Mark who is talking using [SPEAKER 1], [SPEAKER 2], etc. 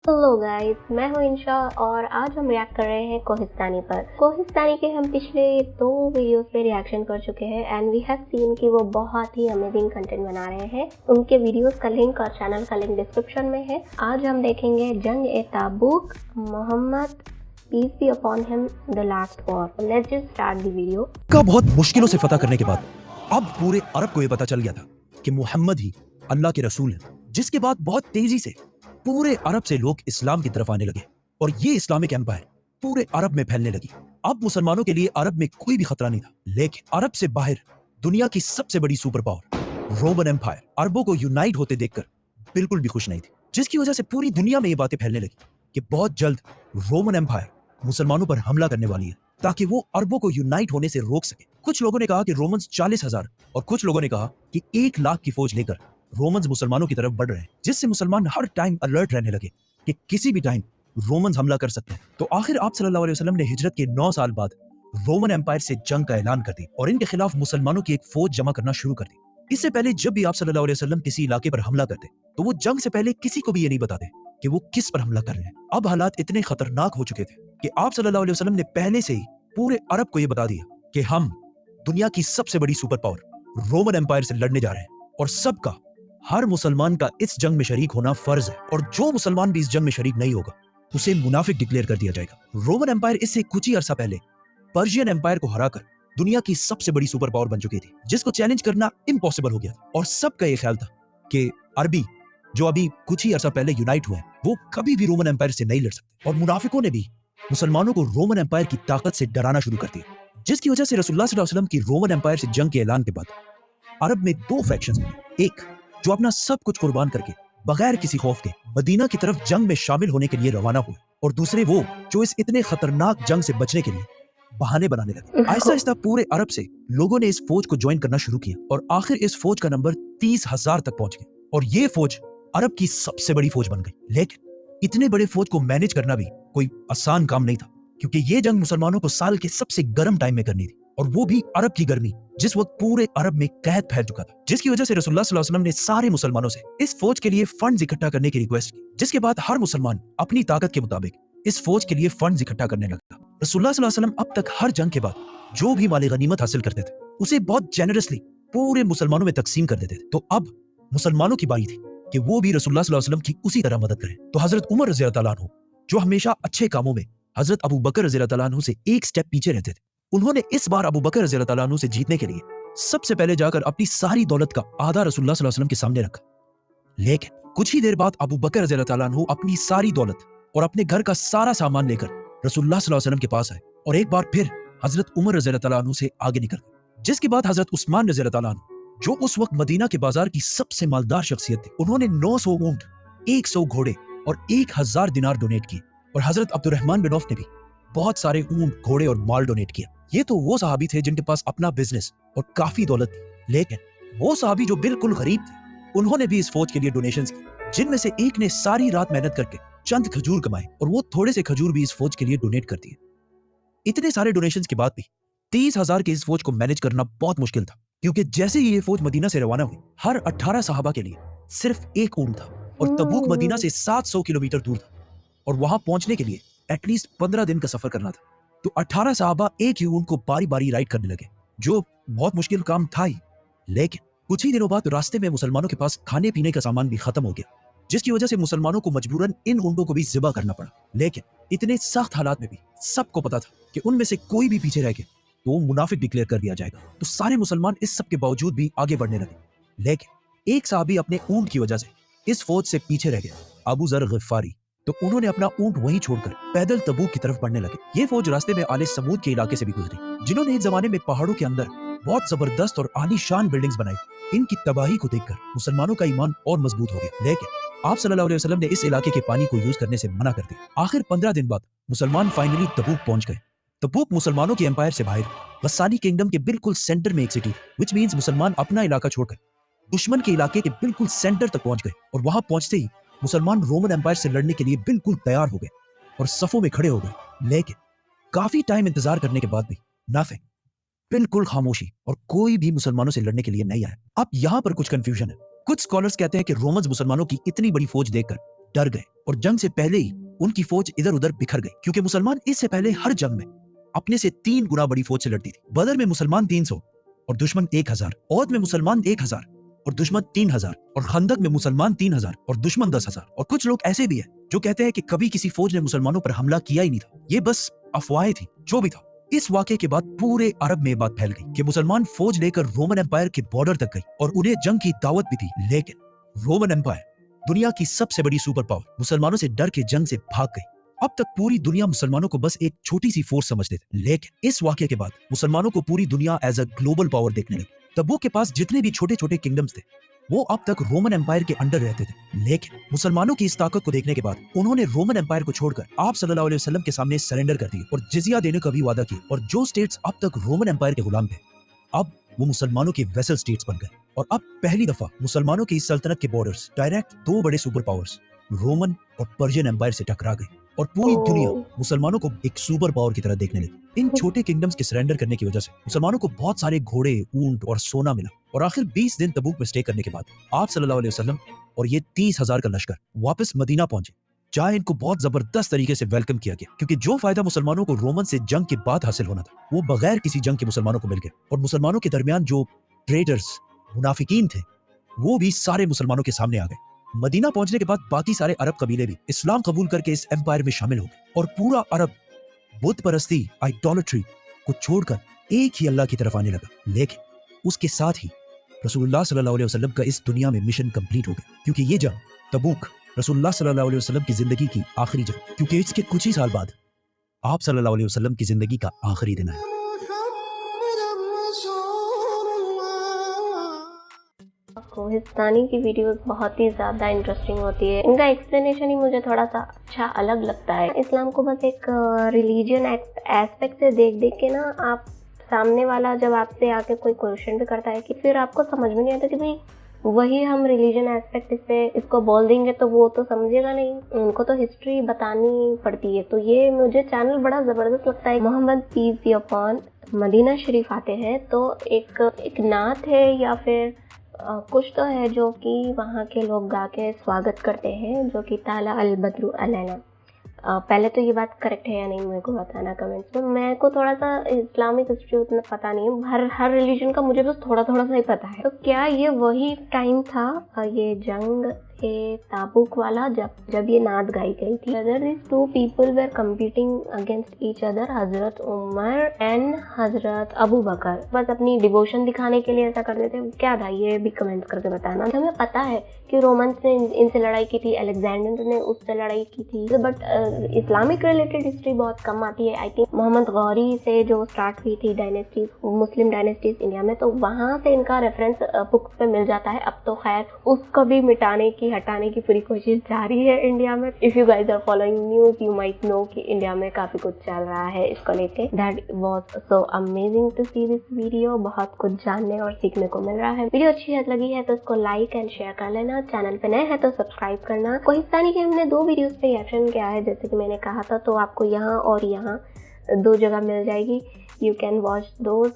[SPEAKER 1] Hello guys, मैं हूं इंशा और आज हम रिएक्ट कर रहे हैं कोहिस्तानी पर। कोहिस्तानी के हम पिछले 2 वीडियोस पे रिएक्शन कर चुके हैं एंड वी हैव सीन कि वो बहुत ही अमेजिंग कंटेंट बना रहे हैं। उनके वीडियोस का लिंक और चैनल का लिंक डिस्क्रिप्शन में है। आज हम देखेंगे जंग-ए-ताबूक, Muhammad peace be upon him, the last war. Let's just start the video.
[SPEAKER 2] का बहुत मुश्किलों से फतह करने के बाद अब पूरे अरब को यह पता चल गया था कि मोहम्मद ही अल्लाह के रसूल हैं, जिसके बाद बहुत तेजी से पूरे अरब से लोग इस्लाम की तरफ आने लगे और ये इस्लामिक एम्पायर पूरे अरब में फैलने लगी। अब मुसलमानों के लिए अरब में कोई भी खतरा नहीं था, लेकिन अरब से बाहर दुनिया की सबसे बड़ी सुपर पावर रोमन एम्पायर अरबों को यूनाइट होते देखकर बिल्कुल भी खुश नहीं थी, जिसकी वजह से पूरी दुनिया में ये बातें फैलने लगी कि बहुत जल्द रोमन एम्पायर मुसलमानों पर हमला करने वाली है ताकि वो अरबों को यूनाइट होने से रोक सके। कुछ लोगों ने कहा कि रोमन्स 40,000 और कुछ लोगों ने कहा कि 1 लाख की फौज लेकर रोमन्स मुसलमानों की तरफ बढ़ रहे हैं, जिससे मुसलमान हर टाइम अलर्ट रहने लगे कि किसी भी टाइम रोमन्स हमला कर सकते हैं। तो आखिर आप सल्लल्लाहु अलैहि वसल्लम ने हिजरत के 9 साल बाद रोमन एम्पायर से जंग का ऐलान कर दी और इनके खिलाफ मुसलमानों की एक फौज जमा करना शुरू कर दी। इससे पहले जब भी आप सल्लल्लाहु अलैहि वसल्लम किसी इलाके पर हमला करते तो वो जंग से पहले किसी को भी ये नहीं बताते कि वो किस पर हमला कर रहे हैं। अब हालात इतने खतरनाक हो चुके थे कि आप सल्लल्लाहु अलैहि वसल्लम ने पहले से ही पूरे अरब को ये बता दिया कि हम दुनिया की सबसे बड़ी सुपर पावर रोमन एम्पायर से लड़ने जा रहे हैं और सबका, हर मुसलमान का इस जंग में शरीक होना फर्ज है और जो मुसलमान भी इस जंग में शरीक नहीं होगा उसे मुनाफिक डिक्लेयर कर दिया जाएगा। रोमन एम्पायर इससे कुछ ही अरसा पहले पर्शियन एम्पायर को हराकर दुनिया की सबसे बड़ी सुपर पावर बन चुकी थी, जिसको चैलेंज करना इम्पॉसिबल हो गया था और सबका ये ख्याल था कि अरबी जो अभी कुछ ही अरसा पहले यूनाइट हुए हैं वो कभी भी रोमन एम्पायर से नहीं लड़ सकते। और मुनाफिकों ने भी मुसलमानों को रोमन एम्पायर की ताकत से डराना शुरू कर दिया, जिसकी वजह से रसूलुल्लाह सल्लल्लाहु अलैहि वसल्लम की रोमन एम्पायर से जंग के ऐलान के बाद अरब में 2 फैक्शंस बने। एक जो अपना सब कुछ कुर्बान करके बगैर किसी खौफ के मदीना की तरफ जंग में शामिल होने के लिए रवाना हुए और दूसरे वो जो इस इतने खतरनाक जंग से बचने के लिए बहाने बनाने लगे। आहिस्ता आहिस्ता पूरे अरब से लोगों ने इस फौज को ज्वाइन करना शुरू किया और आखिर इस फौज का नंबर 30,000 तक पहुंच गया और ये फौज अरब की सबसे बड़ी फौज बन गई। लेकिन इतने बड़े फौज को मैनेज करना भी कोई आसान काम नहीं था, क्योंकि ये जंग मुसलमानों को साल के सबसे गर्म टाइम में करनी थी और वो भी अरब की गर्मी जिस वक्त पूरे अरब में कहत फैल चुका था, जिसकी वजह से रसूलुल्लाह सल्लल्लाहु अलैहि वसल्लम ने सारे मुसलमानों से इस फौज के लिए फंड्स इकट्ठा करने की रिक्वेस्ट की, जिसके बाद हर मुसलमान अपनी ताकत के मुताबिक इस फौज के लिए फंड्स इकट्ठा करने लगा। रसूलुल्लाह सल्लल्लाहु अलैहि वसल्लम अब तक हर जंग के बाद जो भी माली गनीमत हासिल करते थे उसे बहुत जेनरसली पूरे मुसलमानों में तकसीम कर देते थे। तो अब मुसलमानों की बारी थी कि वो भी रसूलुल्लाह सल्लल्लाहु अलैहि वसल्लम की उसी तरह मदद करें। तो हजरत उमर रज़ी अल्लाह तआला अन्हु, जो हमेशा अच्छे कामों में हजरत अबू बकर रज़ी अल्लाह तआला अन्हु से एक स्टेप पीछे रहते थे, उन्होंने इस बार अबू बकर रज़ी अल्लाह तआला अन्हु से जीतने के लिए सबसे पहले जाकर अपनी सारी दौलत का आधा रसूलुल्लाह सल्लल्लाहु अलैहि वसल्लम के सामने रखा। लेकिन कुछ ही देर बाद अबू बकर रज़ी अल्लाह तआला अन्हु अपनी सारी दौलत और अपने घर का सारा सामान लेकर रसूलुल्लाह सल्लल्लाहु अलैहि वसल्लम के पास आए और एक बार फिर हजरत उमर रज़ी अल्लाह तआला अन्हु से आगे निकल गए, जिसके बाद हजरत उस्मान रज़ी अल्लाह तआला अन्हु, जो उस वक्त मदीना के बाजार की सबसे मालदार शख्सियत थी, उन्होंने 900 ऊंट, 100 घोड़े और 1000 दिनार डोनेट किए और हजरत अब्दुर्रहमान बिन औफ ने भी बहुत सारे ऊंट, घोड़े और माल डोनेट किया। ये तो वो सहाबी थे जिनके पास अपना बिजनेस और काफी दौलत थी, लेकिन वो सहाबी जो बिल्कुल गरीब थे उन्होंने भी इस फौज के लिए डोनेशंस की, जिनमें से एक ने सारी रात मेहनत करके चंद खजूर कमाए और वो थोड़े से खजूर भी इस फौज के लिए डोनेट कर दिए। इतने सारे डोनेशंस के बाद भी 30,000 की इस फौज को मैनेज करना बहुत मुश्किल था, क्योंकि जैसे ही ये फौज मदीना से रवाना हुई हर 18 सहाबा के लिए सिर्फ एक ऊंट था और तबूक मदीना से 700 किलोमीटर दूर था और वहां पहुंचने के लिए एटलीस्ट 15 दिन का सफर करना था। तो 18 सहाबा एक ही ऊंट को बारी बारी राइड करने लगे, जो बहुत मुश्किल काम था ही। लेकिन कुछ ही दिनों बाद रास्ते में मुसलमानों के पास खाने पीने का सामान भी खत्म हो गया, जिसकी वजह से मुसलमानों को मजबूरन इन ऊंटों को भी ज़िबा करना पड़ा। लेकिन इतने सख्त हालात में भी सबको पता था कि उनमें से कोई भी पीछे रह गया तो वो मुनाफिक डिक्लेयर कर दिया जाएगा। तो सारे मुसलमान इस सब के बावजूद भी आगे बढ़ने लगे, लेकिन एक साहबी अपने ऊंट की वजह से इस फौज से पीछे रह गया, अबू जर गिफारी। तो उन्होंने अपना ऊंट वहीं छोड़कर पैदल तबूक की तरफ बढ़ने लगे। ये फौज रास्ते में आले समूद के इलाके से भी गुजरी, जिन्होंने एक जमाने में पहाड़ों के अंदर बहुत जबरदस्त और आलीशान बिल्डिंग्स बनाई। इनकी तबाही को देखकर मुसलमानों का ईमान और मजबूत हो गया, लेकिन आप सल्लल्लाहु अलैहि वसल्लम ने इस इलाके के पानी को यूज करने से मना कर दिया। आखिर 15 दिन बाद मुसलमान फाइनली तबूक पहुंच गए। तबूक मुसलमानों के एम्पायर से बाहर गस्सानी किंगडम के बिल्कुल सेंटर में एक सिटी, विच मींस मुसलमान अपना इलाका छोड़कर दुश्मन के इलाके के बिल्कुल सेंटर तक पहुंच गए और वहां पहुंचते ही मुसलमान रोमन एम्पायर से लड़ने के लिए बिल्कुल तैयार हो गए और सफों में खड़े हो गए। लेकिन काफी टाइम इंतजार करने के बाद भी नथिंग, बिल्कुल खामोशी और कोई भी मुसलमानों से लड़ने के लिए नहीं आया। अब यहाँ पर कुछ कंफ्यूजन है। कुछ स्कॉलर्स कहते हैं कि रोमन्स मुसलमानों की इतनी बड़ी फौज देखकर डर गए और जंग से पहले ही उनकी फौज इधर उधर बिखर गई, क्योंकि मुसलमान इससे पहले हर जंग में अपने से 3 गुना बड़ी फौज से लड़ती थी। बदर में मुसलमान 300 और दुश्मन 1000, ओहद में मुसलमान 1000 और दुश्मन 3000, और खंदक में मुसलमान 3000 और दुश्मन 10,000। और कुछ लोग ऐसे भी है जो कहते हैं कि कभी किसी फौज ने मुसलमानों पर हमला किया ही नहीं था, ये बस अफवाहें थी। जो भी था, इस वाक़े के बाद पूरे अरब में बात फैल गई कि मुसलमान फौज लेकर रोमन एम्पायर के बॉर्डर तक गई और उन्हें जंग की दावत भी थी। लेकिन रोमन एम्पायर, दुनिया की सबसे बड़ी सुपर पावर, मुसलमानों से डर के जंग से भाग गई। अब तक पूरी दुनिया मुसलमानों को बस एक छोटी सी फोर्स समझते थे, लेकिन इस वाक़े के बाद मुसलमानों को पूरी दुनिया एज अ ग्लोबल पावर देखने लगी। तबूक के पास जितने भी छोटे छोटे किंगडम्स थे वो अब तक रोमन एम्पायर के अंडर रहते थे, लेकिन मुसलमानों की इस ताकत को देखने के बाद उन्होंने रोमन एम्पायर को छोड़कर आप सल्लल्लाहु अलैहि वसल्लम के सामने सरेंडर कर दिए और जिजिया देने का भी वादा किया। और जो स्टेट्स अब तक रोमन एम्पायर के गुलाम थे, अब वो मुसलमानों के वेसल स्टेट्स बन गए। और अब पहली दफा मुसलमानों की इस सल्तनत के बॉर्डर्स डायरेक्ट 2 बड़े सुपर पावर्स रोमन और पर्शियन एम्पायर से टकरा गई और पूरी दुनिया मुसलमानों को एक सुपर पावर की तरह देखने लगी। इन छोटे किंगडम्स के सरेंडर करने की वजह से मुसलमानों को बहुत सारे घोड़े, ऊंट और सोना मिला। और आखिर 20 दिन तबूक में स्टे करने के बाद आप सल्लल्लाहु अलैहि वसल्लम और ये 30,000 का लश्कर वापस मदीना पहुंचे, जहां इनको बहुत जबरदस्त तरीके से वेलकम किया गया, क्योंकि जो फायदा मुसलमानों को रोमन से जंग के बाद हासिल होना था वो बगैर किसी जंग के मुसलमानों को मिल गया। और मुसलमानों के दरमियान जो ट्रेडर्स, मुनाफिकीन थे, वो भी सारे मुसलमानों के सामने आ गए। मदीना पहुंचने के बाद बाकी सारे अरब कबीले भी इस्लाम कबूल करके इस एम्पायर में शामिल हो गए और पूरा अरब बुत परस्ती, आइडोलेट्री को छोड़कर एक ही अल्लाह की तरफ आने लगा। लेकिन उसके साथ ही रसूलुल्लाह सल्लल्लाहु अलैहि वसल्लम का इस दुनिया में मिशन कंप्लीट हो गया, क्योंकि ये जंग तबूक रसूलुल्लाह सल्लल्लाहु अलैहि वसल्लम की जिंदगी की आखिरी जंग, क्योंकि इसके कुछ ही साल बाद आप सल्लल्लाहु अलैहि वसल्लम की जिंदगी का आखिरी दिन है।
[SPEAKER 1] कोहिस्तानी की वीडियोस बहुत ही ज़्यादा इंटरेस्टिंग होती है। इनका एक्सप्लेनेशन ही मुझे थोड़ा सा अच्छा अलग लगता है। इस्लाम को बस एक रिलीजियन एस्पेक्ट से देख के ना, आप सामने वाला जब आपसे आके कोई क्वेश्चन भी करता है कि फिर आपको समझ में नहीं आता कि भाई वही हम रिलीजन एस्पेक्ट इसको बोल देंगे तो वो तो समझेगा नहीं, उनको तो हिस्ट्री बतानी पड़ती है। तो ये मुझे चैनल बड़ा ज़बरदस्त लगता है। Muhammad peace be upon Medina शरीफ आते हैं तो एक नात है या फिर कुछ तो है जो कि वहाँ के लोग गा के स्वागत करते हैं, जो कि ताला अल बद्रु अलैना। पहले तो ये बात करेक्ट है या नहीं मेरे को बताना कमेंट्स में। मेरे को थोड़ा सा इस्लामिक हिस्ट्री उतना पता नहीं है, हर रिलीजन का मुझे बस थोड़ा थोड़ा सा ही पता है। तो क्या ये वही टाइम था, ये जंग ताबुक वाला, जब ये नात गाई गई थी? Other this 2 people were competing against each other, Hazrat Umar and हजरत अबू बकर। बस अपनी डिवोशन दिखाने के लिए ऐसा करते थे, क्या था ये भी कमेंट करके बताना। हमें पता है कि रोमन्स ने इनसे लड़ाई की थी, अलेक्जेंडर ने उससे लड़ाई की थी, बट इस्लामिक रिलेटेड हिस्ट्री बहुत कम आती है। आई थिंक मोहम्मद गौरी से जो स्टार्ट हुई थी डायनेस्टीज, मुस्लिम डायनेस्टीज इंडिया में, तो वहाँ से इनका रेफरेंस बुक्स पे मिल जाता है। अब तो खैर उसको भी हटाने की पूरी कोशिश जारी है इंडिया में। If you guys are following news, you might know कि इंडिया में काफी कुछ चल रहा है इसको लेके। That was so amazing to see this video. बहुत कुछ जानने और सीखने को मिल रहा है। वीडियो अच्छी लगी है तो इसको लाइक एंड शेयर कर लेना। चैनल पे नए हैं तो सब्सक्राइब करना। कोहिस्तानी के हमने 2 वीडियोस पे रिएक्शन किया है, जैसे कि मैंने कहा था, तो आपको यहाँ और यहाँ 2 जगह मिल जाएगी। You can watch those.